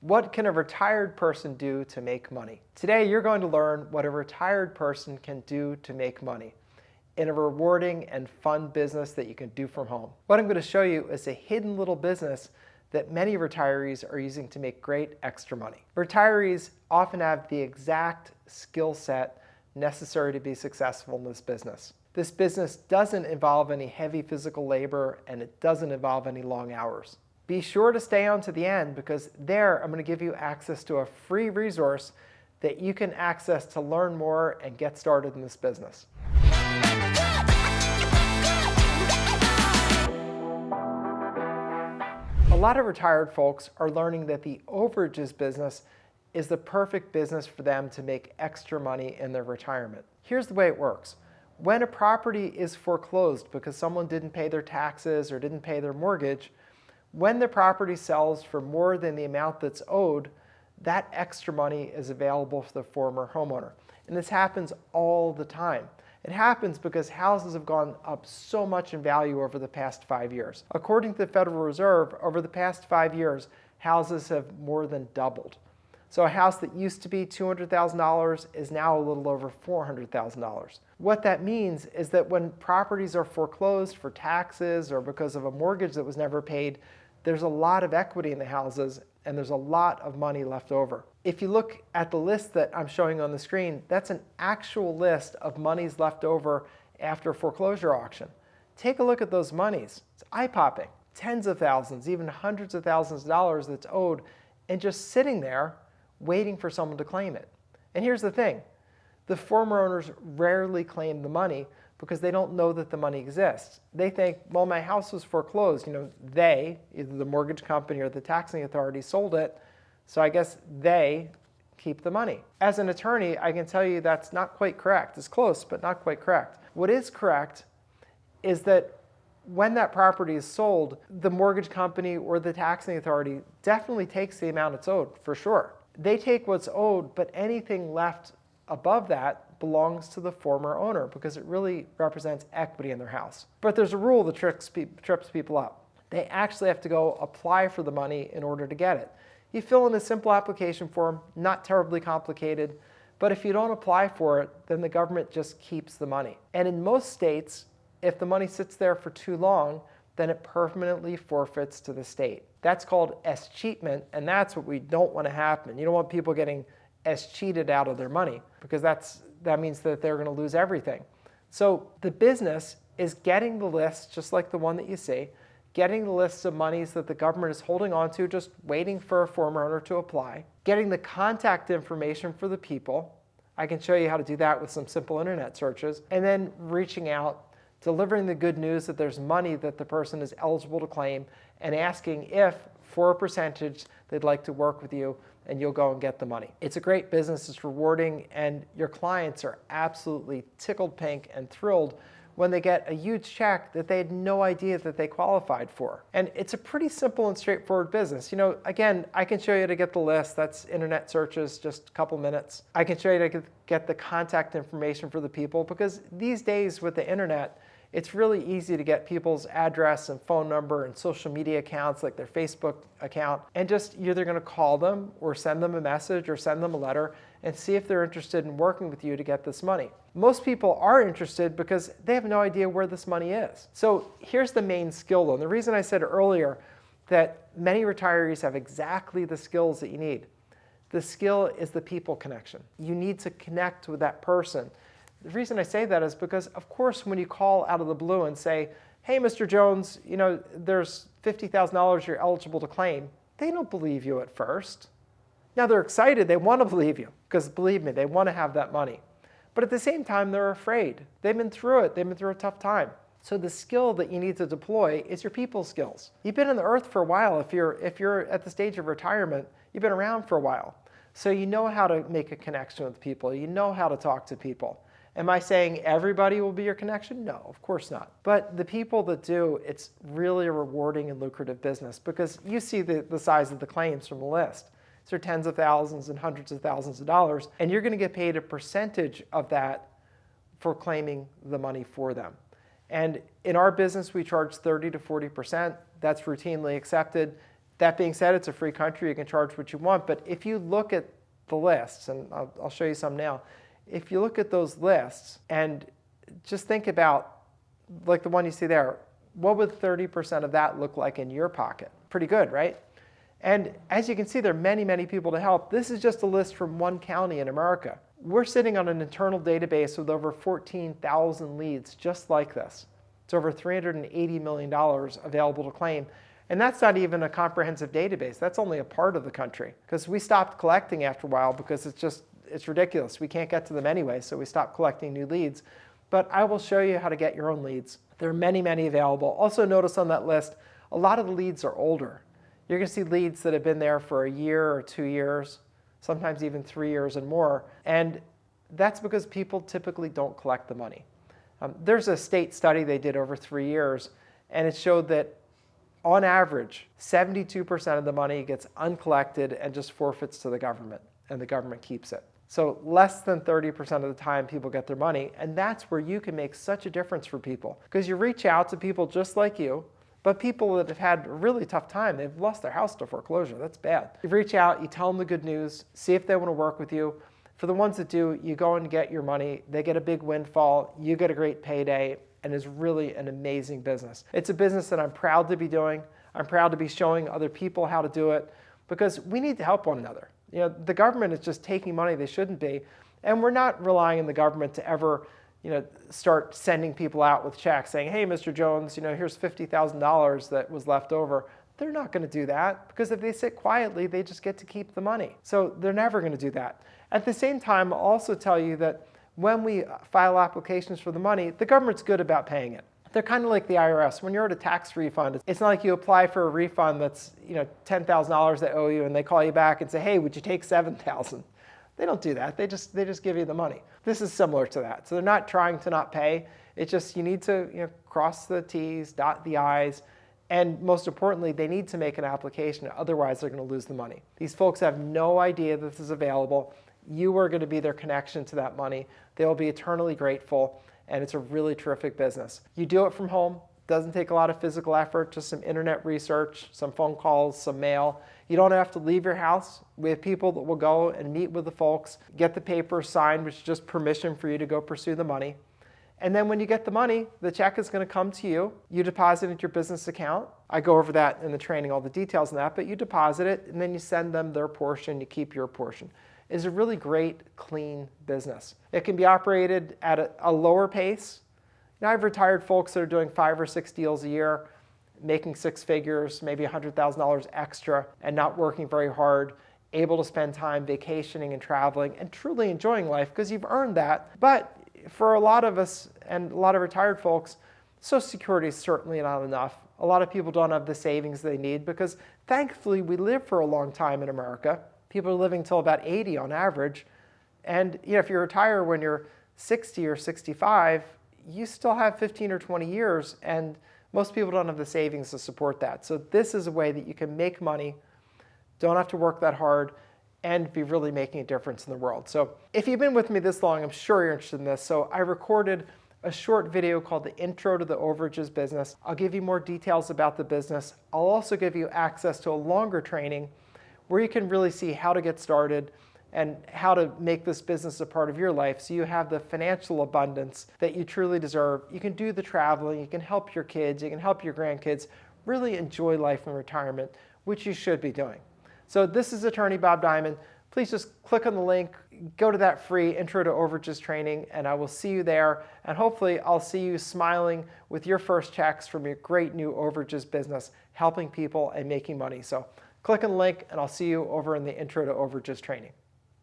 What can a retired person do to make money? Today, you're going to learn what a retired person can do to make money in a rewarding and fun business that you can do from home. What I'm going to show you is a hidden little business that many retirees are using to make great extra money. Retirees often have the exact skill set necessary to be successful in this business. This business doesn't involve any heavy physical labor, and it doesn't involve any long hours. Be sure to stay on to the end, because there I'm going to give you access to a free resource that you can access to learn more and get started in this business. A lot of retired folks are learning that the overages business is the perfect business for them to make extra money in their retirement. Here's the way it works. When a property is foreclosed because someone didn't pay their taxes or didn't pay their mortgage, when the property sells for more than the amount that's owed, that extra money is available for the former homeowner. And this happens all the time. It happens because houses have gone up so much in value over the past 5 years. According to the Federal Reserve, over the past 5 years, houses have more than doubled. So a house that used to be $200,000 is now a little over $400,000. What that means is that when properties are foreclosed for taxes or because of a mortgage that was never paid, there's a lot of equity in the houses and there's a lot of money left over. If you look at the list that I'm showing on the screen, that's an actual list of monies left over after a foreclosure auction. Take a look at those monies. It's eye-popping. Tens of thousands, even hundreds of thousands of dollars that's owed and just sitting there waiting for someone to claim it. And here's the thing. The former owners rarely claim the money because they don't know that the money exists. They think, well, my house was foreclosed. They, either the mortgage company or the taxing authority, sold it, so I guess they keep the money. As an attorney, I can tell you that's not quite correct. It's close, but not quite correct. What is correct is that when that property is sold, the mortgage company or the taxing authority definitely takes the amount it's owed, for sure. They take what's owed, but anything left above that belongs to the former owner because it really represents equity in their house. But there's a rule that trips people up. They actually have to go apply for the money in order to get it. You fill in a simple application form, not terribly complicated, but if you don't apply for it, then the government just keeps the money. And in most states, if the money sits there for too long, then it permanently forfeits to the state. That's called escheatment, and that's what we don't want to happen. You don't want people getting escheated out of their money because that means that they're going to lose everything. So the business is getting the list, just like the one that you see, getting the lists of monies that the government is holding on to, just waiting for a former owner to apply, getting the contact information for the people. I can show you how to do that with some simple internet searches, and then reaching out, delivering the good news that there's money that the person is eligible to claim, and asking if, for a percentage, they'd like to work with you, and you'll go and get the money. It's a great business, it's rewarding, and your clients are absolutely tickled pink and thrilled when they get a huge check that they had no idea that they qualified for. And it's a pretty simple and straightforward business. Again, I can show you how to get the list. That's internet searches, just a couple minutes. I can show you how to get the contact information for the people, because these days with the internet, it's really easy to get people's address and phone number and social media accounts, like their Facebook account, and just you're either going to call them or send them a message or send them a letter and see if they're interested in working with you to get this money. Most people are interested because they have no idea where this money is. So here's the main skill, though. And the reason I said earlier that many retirees have exactly the skills that you need. The skill is the people connection. You need to connect with that person. The reason I say that is because, of course, when you call out of the blue and say, hey, Mr. Jones, there's $50,000 you're eligible to claim, they don't believe you at first. Now, they're excited. They want to believe you because, believe me, they want to have that money. But at the same time, they're afraid. They've been through it. They've been through a tough time. So the skill that you need to deploy is your people skills. You've been on the earth for a while. If you're at the stage of retirement, you've been around for a while. So you know how to make a connection with people. You know how to talk to people. Am I saying everybody will be your connection? No, of course not. But the people that do, it's really a rewarding and lucrative business because you see the size of the claims from the list. These are tens of thousands and hundreds of thousands of dollars, and you're going to get paid a percentage of that for claiming the money for them. And in our business, we charge 30 to 40%. That's routinely accepted. That being said, it's a free country. You can charge what you want. But if you look at the lists, and I'll show you some now. If you look at those lists and just think about, like the one you see there, what would 30% of that look like in your pocket? Pretty good, right? And as you can see, there are many, many people to help. This is just a list from one county in America. We're sitting on an internal database with over 14,000 leads just like this. It's over $380 million available to claim. And that's not even a comprehensive database. That's only a part of the country, because we stopped collecting after a while because it's ridiculous. We can't get to them anyway, so we stopped collecting new leads. But I will show you how to get your own leads. There are many, many available. Also notice on that list, a lot of the leads are older. You're going to see leads that have been there for a year or 2 years, sometimes even 3 years and more. And that's because people typically don't collect the money. There's a state study they did over 3 years, and it showed that on average, 72% of the money gets uncollected and just forfeits to the government, and the government keeps it. So less than 30% of the time people get their money, and that's where you can make such a difference for people. Because you reach out to people just like you, but people that have had a really tough time. They've lost their house to foreclosure. That's bad. You reach out, you tell them the good news, see if they want to work with you. For the ones that do, you go and get your money. They get a big windfall. You get a great payday, and it's really an amazing business. It's a business that I'm proud to be doing. I'm proud to be showing other people how to do it, because we need to help one another. You know, the government is just taking money they shouldn't be, and we're not relying on the government to ever, start sending people out with checks saying, hey, Mr. Jones, here's $50,000 that was left over. They're not going to do that, because if they sit quietly, they just get to keep the money. So they're never going to do that. At the same time, I'll also tell you that when we file applications for the money, the government's good about paying it. They're kind of like the IRS. When you're at a tax refund, it's not like you apply for a refund that's $10,000 they owe you, and they call you back and say, hey, would you take $7,000? They don't do that. They just give you the money. This is similar to that. So they're not trying to not pay. It's just you need to cross the T's, dot the I's, and most importantly, they need to make an application. Otherwise, they're going to lose the money. These folks have no idea this is available. You are going to be their connection to that money. They will be eternally grateful. And it's a really terrific business. You do it from home. Doesn't take a lot of physical effort, just some internet research, some phone calls, some mail. You don't have to leave your house. We have people that will go and meet with the folks, get the papers signed, which is just permission for you to go pursue the money. And then when you get the money, the check is going to come to you. You deposit it into your business account. I go over that in the training, all the details on that, but you deposit it, and then you send them their portion, you keep your portion. Is a really great, clean business. It can be operated at a lower pace. Now, I've retired folks that are doing 5 or 6 deals a year, making 6 figures, maybe $100,000 extra, and not working very hard, able to spend time vacationing and traveling and truly enjoying life, because you've earned that. But for a lot of us and a lot of retired folks, Social Security is certainly not enough. A lot of people don't have the savings they need, because thankfully we live for a long time in America. People are living till about 80 on average. And if you retire when you're 60 or 65, you still have 15 or 20 years, and most people don't have the savings to support that. So this is a way that you can make money, don't have to work that hard, and be really making a difference in the world. So if you've been with me this long, I'm sure you're interested in this. So I recorded a short video called The Intro to the Overages Business. I'll give you more details about the business. I'll also give you access to a longer training where you can really see how to get started and how to make this business a part of your life, so you have the financial abundance that you truly deserve. You can do the traveling, you can help your kids, you can help your grandkids, really enjoy life in retirement, which you should be doing. So this is Attorney Bob Diamond. Please just click on the link, go to that free Intro to Overages training, and I will see you there. And hopefully I'll see you smiling with your first checks from your great new overages business, helping people and making money. So click on the link, and I'll see you over in the Intro to Overages training.